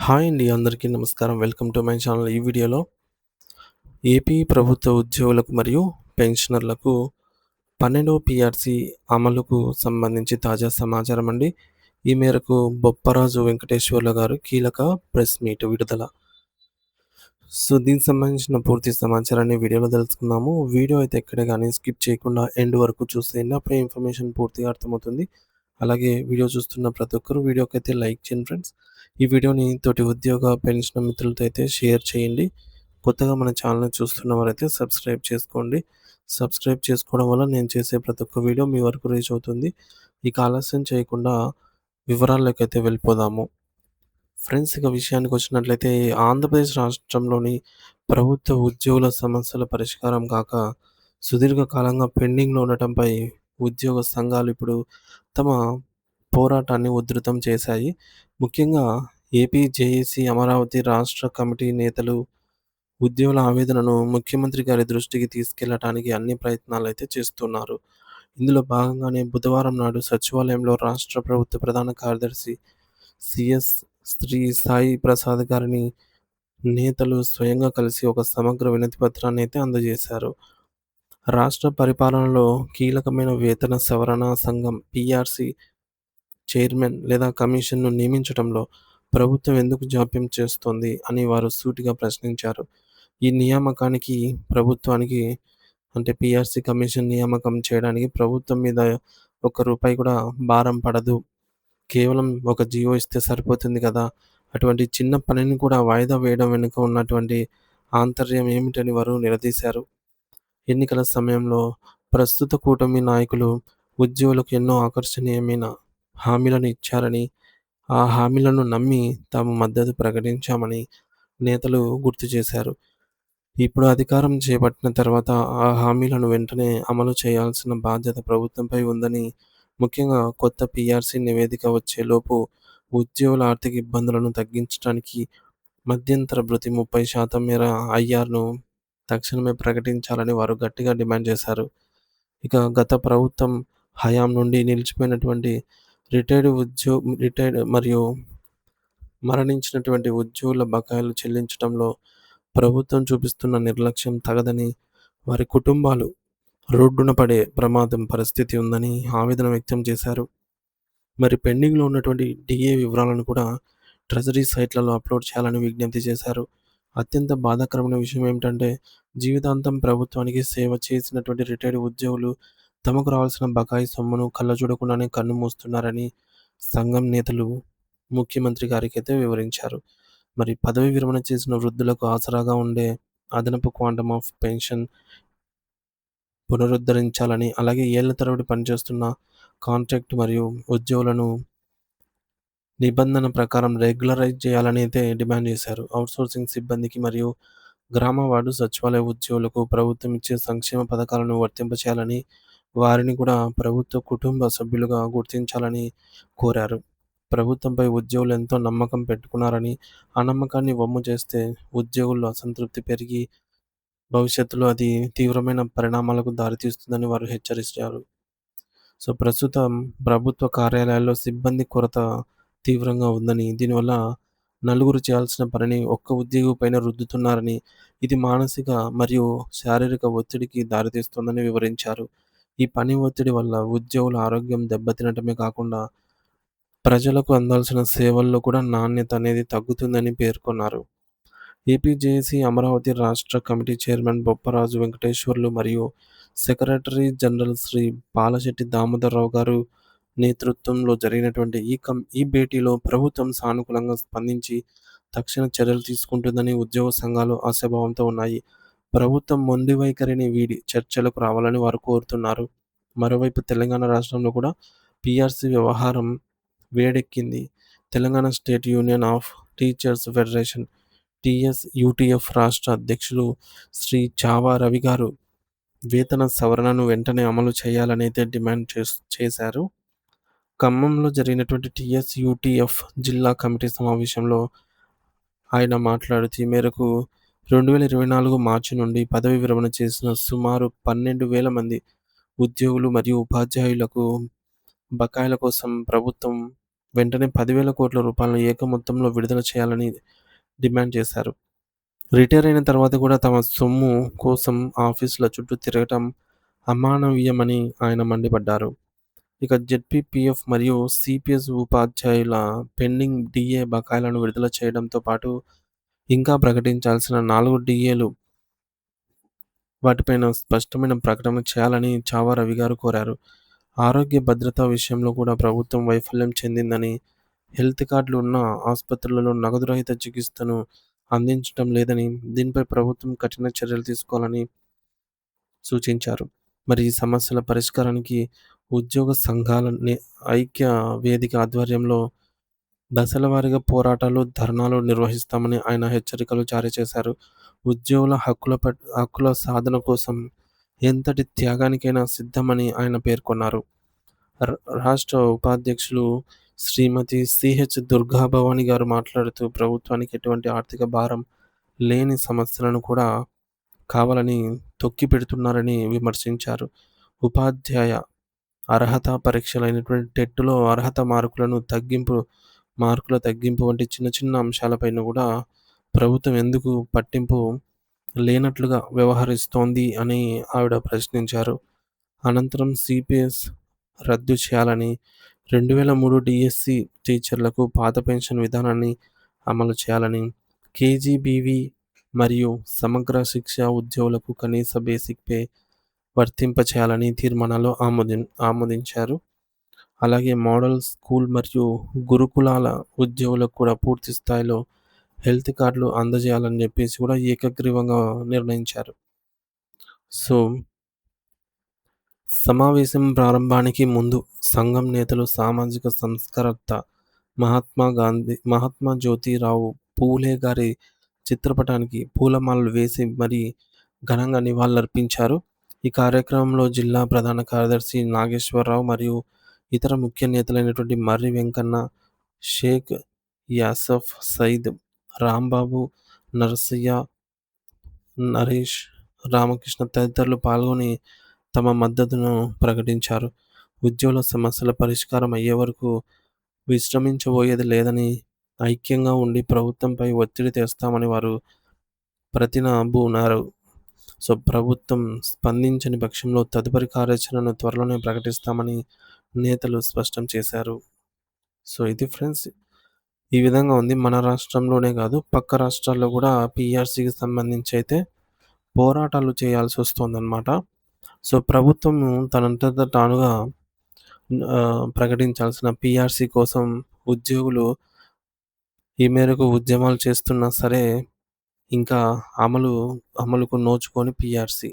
Hi అండి. అందరికీ నమస్కారం. Welcome to my channel. ఈ వీడియోలో ఏపీ ప్రభుత్వ ఉద్యోగులకు మరియు పెన్షనర్లకు 12వ పీఆర్సీ అమలుకు సంబంధించి తాజా సమాచారం అండి. ఈ మేరకు బొప్పరాజు వెంకటేశ్వర్లు గారు కీలక ప్రెస్ మీట్ విడుదల. దీనికి సంబంధించిన పూర్తి సమాచారాన్ని వీడియోలో తెలుసుకుందాము. వీడియో అయితే ఎక్కడ గాని స్కిప్ చేయకుండా ఎండ్ వరకు చూసేయండి. అప్పుడే ఇన్ఫర్మేషన్ పూర్తిగా అర్థమవుతుంది. అలాగే వీడియో చూస్తున్న ప్రతి ఒక్కరు వీడియోకైతే లైక్ చేయండి ఫ్రెండ్స్. ఈ వీడియోని తోటి ఉద్యోగ, పెన్షన్ మిత్రులతో అయితే షేర్ చేయండి. కొత్తగా మన ఛానల్‌ని చూస్తున్న వారైతే సబ్స్క్రైబ్ చేసుకోండి. సబ్స్క్రైబ్ చేసుకోవడం వల్ల నేను చేసే ప్రతి ఒక్క వీడియో మీ వరకు రీచ్ అవుతుంది. ఇక ఆలస్యం చేయకుండా వివరాల్లోకైతే వెళ్ళిపోదాము. ఫ్రెండ్స్, ఇక విషయానికొచ్చినట్లయితే ఆంధ్రప్రదేశ్ రాష్ట్రంలోని ప్రభుత్వ ఉద్యోగుల సమస్యల పరిష్కారం కాక సుదీర్ఘ కాలంగా పెండింగ్‌లో ఉండటంపై ఉద్యోగ సంఘాలు ఇప్పుడు తమ పోరాటాన్ని ఉధృతం చేశాయి. ముఖ్యంగా ఏపీ జేఏసీ అమరావతి రాష్ట్ర కమిటీ నేతలు ఉద్యోగుల ఆవేదనను ముఖ్యమంత్రి గారి దృష్టికి తీసుకెళ్లటానికి అన్ని ప్రయత్నాలైతే చేస్తున్నారు. ఇందులో భాగంగానే బుధవారం నాడు సచివాలయంలో రాష్ట్ర ప్రభుత్వ ప్రధాన కార్యదర్శి సీఎస్ శ్రీ సాయి ప్రసాద్ గారిని నేతలు స్వయంగా కలిసి ఒక సమగ్ర వినతి పత్రాన్ని అయితే అందజేశారు. రాష్ట్ర పరిపాలనలో కీలకమైన వేతన సవరణ సంఘం పీఆర్సీ చైర్మన్ లేదా కమిషన్‌ను నియమించడంలో ప్రభుత్వం ఎందుకు జాప్యం చేస్తోంది అని వారు సూటిగా ప్రశ్నించారు. ఈ నియామకానికి ప్రభుత్వానికి అంటే పీఆర్సీ కమిషన్ నియామకం చేయడానికి ప్రభుత్వం మీద ఒక్క రూపాయి కూడా భారం పడదు. కేవలం ఒక జీవో ఇస్తే సరిపోతుంది కదా! అటువంటి చిన్న పనిని కూడా వాయిదా వేయడం వెనుక ఉన్నటువంటి ఆంతర్యం ఏమిటని వారు నిలదీశారు. ఎన్నికల సమయంలో ప్రస్తుత కూటమి నాయకులు ఉద్యోగులకు ఎన్నో ఆకర్షణీయమైన హామీలను ఇచ్చారని, ఆ హామీలను నమ్మి తాము మద్దతు ప్రకటించామని నేతలు గుర్తు చేశారు. ఇప్పుడు అధికారం చేపట్టిన తర్వాత ఆ హామీలను వెంటనే అమలు చేయాల్సిన బాధ్యత ప్రభుత్వంపై ఉందని, ముఖ్యంగా కొత్త పీఆర్సీ నివేదిక వచ్చేలోపు ఉద్యోగుల ఆర్థిక ఇబ్బందులను తగ్గించడానికి మధ్యంతర భృతి 30% మేర ఐఆర్‌ను తక్షణమే ప్రకటించాలని వారు గట్టిగా డిమాండ్ చేశారు. ఇక గత ప్రభుత్వం హయాం నుండి నిలిచిపోయినటువంటి రిటైర్డ్ మరియు మరణించినటువంటి ఉద్యోగుల బకాయిలు చెల్లించడంలో ప్రభుత్వం చూపిస్తున్న నిర్లక్ష్యం తగదని, వారి కుటుంబాలు రోడ్డున పడే ప్రమాదం పరిస్థితి ఉందని ఆవేదన వ్యక్తం చేశారు. మరి పెండింగ్‌లో ఉన్నటువంటి డీఏ వివరాలను కూడా ట్రెజరీ సైట్‌లలో అప్‌లోడ్ చేయాలని విజ్ఞప్తి చేశారు. అత్యంత బాధాకరమైన విషయం ఏమిటంటే, జీవితాంతం ప్రభుత్వానికి సేవ చేసినటువంటి రిటైర్డ్ ఉద్యోగులు తమకు రావాల్సిన బకాయి సొమ్మును కళ్ళజూడకుండానే కన్నుమూస్తున్నారని సంఘం నేతలు ముఖ్యమంత్రి గారికైతే వివరించారు. మరి పదవీ విరమణ చేసిన వృద్ధులకు ఆసరాగా ఉండే అదనపు క్వాంటమ్ ఆఫ్ పెన్షన్ పునరుద్ధరించాలని, అలాగే ఏళ్ల తరబడి పనిచేస్తున్న కాంట్రాక్ట్ మరియు ఉద్యోగులను నిబంధన ప్రకారం రెగ్యులరైజ్ చేయాలని అయితే డిమాండ్ చేశారు. ఔట్‌సోర్సింగ్ సిబ్బందికి మరియు గ్రామ వార్డు సచివాలయ ఉద్యోగులకు ప్రభుత్వం ఇచ్చే సంక్షేమ పథకాలను వర్తింపచేయాలని, వారిని కూడా ప్రభుత్వ కుటుంబ సభ్యులుగా గుర్తించాలని కోరారు. ప్రభుత్వంపై ఉద్యోగులు ఎంతో నమ్మకం పెట్టుకున్నారని, ఆ నమ్మకాన్ని వమ్ము చేస్తే ఉద్యోగుల్లో అసంతృప్తి పెరిగి భవిష్యత్తులో అది తీవ్రమైన పరిణామాలకు దారితీస్తుందని వారు హెచ్చరించారు. ప్రస్తుతం ప్రభుత్వ కార్యాలయాల్లో సిబ్బంది కొరత తీవ్రంగా ఉందని, దీనివల్ల నలుగురు చేయాల్సిన పనిని ఒక్క ఉద్యోగి పైన రుద్దుతున్నారని, ఇది మానసిక మరియు శారీరక ఒత్తిడికి దారితీస్తుందని వివరించారు. ఈ పని ఒత్తిడి వల్ల ఉద్యోగుల ఆరోగ్యం దెబ్బతినటమే కాకుండా ప్రజలకు అందాల్సిన సేవల్లో కూడా నాణ్యత అనేది తగ్గుతుందని పేర్కొన్నారు. ఏపీజేఏసీ అమరావతి రాష్ట్ర కమిటీ చైర్మన్ బొప్పరాజు వెంకటేశ్వర్లు మరియు సెక్రటరీ జనరల్ శ్రీ పాలశెట్టి దామోదరరావు గారు నేతృత్వంలో జరిగినటువంటి ఈ భేటీలో ప్రభుత్వం సానుకూలంగా స్పందించి తక్షణ చర్యలు తీసుకుంటుందని ఉద్యోగ సంఘాలు ఆశాభావంతో ఉన్నాయి. ప్రభుత్వం మొండి వైఖరిని వీడి చర్చలకు రావాలని వారు కోరుతున్నారు. మరోవైపు తెలంగాణ రాష్ట్రంలో కూడా పీఆర్సీ వ్యవహారం వేడెక్కింది. Telangana state union of teachers federation TSUTF రాష్ట్ర అధ్యక్షులు శ్రీ చావా రవి గారు వేతన సవరణను వెంటనే అమలు చేయాలనైతే డిమాండ్ చేశారు. ఖమ్మంలో జరిగినటువంటి టీఎస్‌యూటీఎఫ్ జిల్లా కమిటీ సమావేశంలో ఆయన మాట్లాడుతూ ఈ మేరకు 2024 మార్చి నుండి పదవీ విరమణ చేసిన సుమారు 12,000 మంది ఉద్యోగులు మరియు ఉపాధ్యాయులకు బకాయిల కోసం ప్రభుత్వం వెంటనే 10,000 కోట్ల రూపాయలను ఏకమొత్తంలో విడుదల చేయాలని డిమాండ్ చేశారు. రిటైర్ అయిన తర్వాత కూడా తమ సొమ్ము కోసం ఆఫీసుల చుట్టూ తిరగటం అమానవీయమని ఆయన మండిపడ్డారు. ఇక జెడ్పీపీఎఫ్ మరియు సిపిఎస్ ఉపాధ్యాయుల పెండింగ్ డీఏ బకాయిలను విడుదల చేయడంతో పాటు ఇంకా ప్రకటించాల్సిన 4 డీఏలు వాటిపైన స్పష్టమైన ప్రకటన చేయాలని చావా రవి గారు కోరారు. ఆరోగ్య భద్రత విషయంలో కూడా ప్రభుత్వం వైఫల్యం చెందిందని, హెల్త్ కార్డులు ఉన్న ఆసుపత్రులలో నగదు రహిత చికిత్సను అందించడం లేదని, దీనిపై ప్రభుత్వం కఠిన చర్యలు తీసుకోవాలని సూచించారు. మరి ఈ సమస్యల పరిష్కారానికి ఉద్యోగ సంఘాల ఐక్య వేదిక ఆధ్వర్యంలో దశల వారీగా పోరాటాలు, ధర్నాలు నిర్వహిస్తామని ఆయన హెచ్చరికలు జారీ చేశారు. ఉద్యోగుల హక్కుల సాధన కోసం ఎంతటి త్యాగానికైనా సిద్ధమని ఆయన పేర్కొన్నారు. ర రాష్ట్ర ఉపాధ్యక్షులు శ్రీమతి సిహెచ్ దుర్గాభవాని గారు మాట్లాడుతూ ప్రభుత్వానికి ఎటువంటి ఆర్థిక భారం లేని సమస్యలను కూడా కావాలని తొక్కిపెడుతున్నారని విమర్శించారు. ఉపాధ్యాయ అర్హత పరీక్షలైనటువంటి టెట్‌లో అర్హత మార్కుల తగ్గింపు వంటి చిన్న చిన్న అంశాలపైన కూడా ప్రభుత్వం ఎందుకు పట్టింపు లేనట్లుగా వ్యవహరిస్తోంది అని ఆవిడ ప్రశ్నించారు. అనంతరం సిపిఎస్ రద్దు చేయాలని, 2003 డీఎస్సీ టీచర్లకు పాత పెన్షన్ విధానాన్ని అమలు చేయాలని, కేజీబీవీ మరియు సమగ్ర శిక్ష ఉద్యోగులకు కనీస బేసిక్ పే వర్తింపచేయాలని తీర్మానాలు ఆమోదించారు. అలాగే మోడల్ స్కూల్ మరియు గురుకులాల ఉద్యోగులకు కూడా పూర్తి స్థాయిలో హెల్త్ కార్డులు అందజేయాలని చెప్పేసి కూడా ఏకగ్రీవంగా నిర్ణయించారు. సో, సమావేశం ప్రారంభానికి ముందు సంఘం నేతలు సామాజిక సంస్కర్త మహాత్మా జ్యోతిరావు పూలే గారి చిత్రపటానికి పూలమాలలు వేసి మరీ ఘనంగా నివాళులర్పించారు. ఈ కార్యక్రమంలో జిల్లా ప్రధాన కార్యదర్శి నాగేశ్వరరావు మరియు ఇతర ముఖ్య నేతలైనటువంటి మర్రి వెంకన్న, షేక్ యాసఫ్ సయీద్, రాంబాబు, నరసయ్య, నరేష్, రామకృష్ణ తదితరులు పాల్గొని తమ మద్దతును ప్రకటించారు. ఉద్యోగుల సమస్యల పరిష్కారం అయ్యే వరకు విశ్రమించబోయేది లేదని, ఐక్యంగా ఉండి ప్రభుత్వంపై ఒత్తిడి తెస్తామని వారు ప్రతినబూనారు. సో, ప్రభుత్వం స్పందించని పక్షంలో తదుపరి కార్యాచరణను త్వరలోనే ప్రకటిస్తామని నేతలు స్పష్టం చేశారు. సో, ఇది ఫ్రెండ్స్. ఈ విధంగా ఉంది. మన రాష్ట్రంలోనే కాదు, పక్క రాష్ట్రాల్లో కూడా పీఆర్సీకి సంబంధించి అయితే పోరాటాలు చేయాల్సొస్తోందనమాట. సో, ప్రభుత్వం తనంతట తానుగా ప్రకటించాల్సిన పీఆర్సీ కోసం ఉద్యోగులు ఈ మేరకు ఉద్యమాలు చేస్తున్నా సరే ఇంకా అమలుకు నోచుకోని పీఆర్సీ.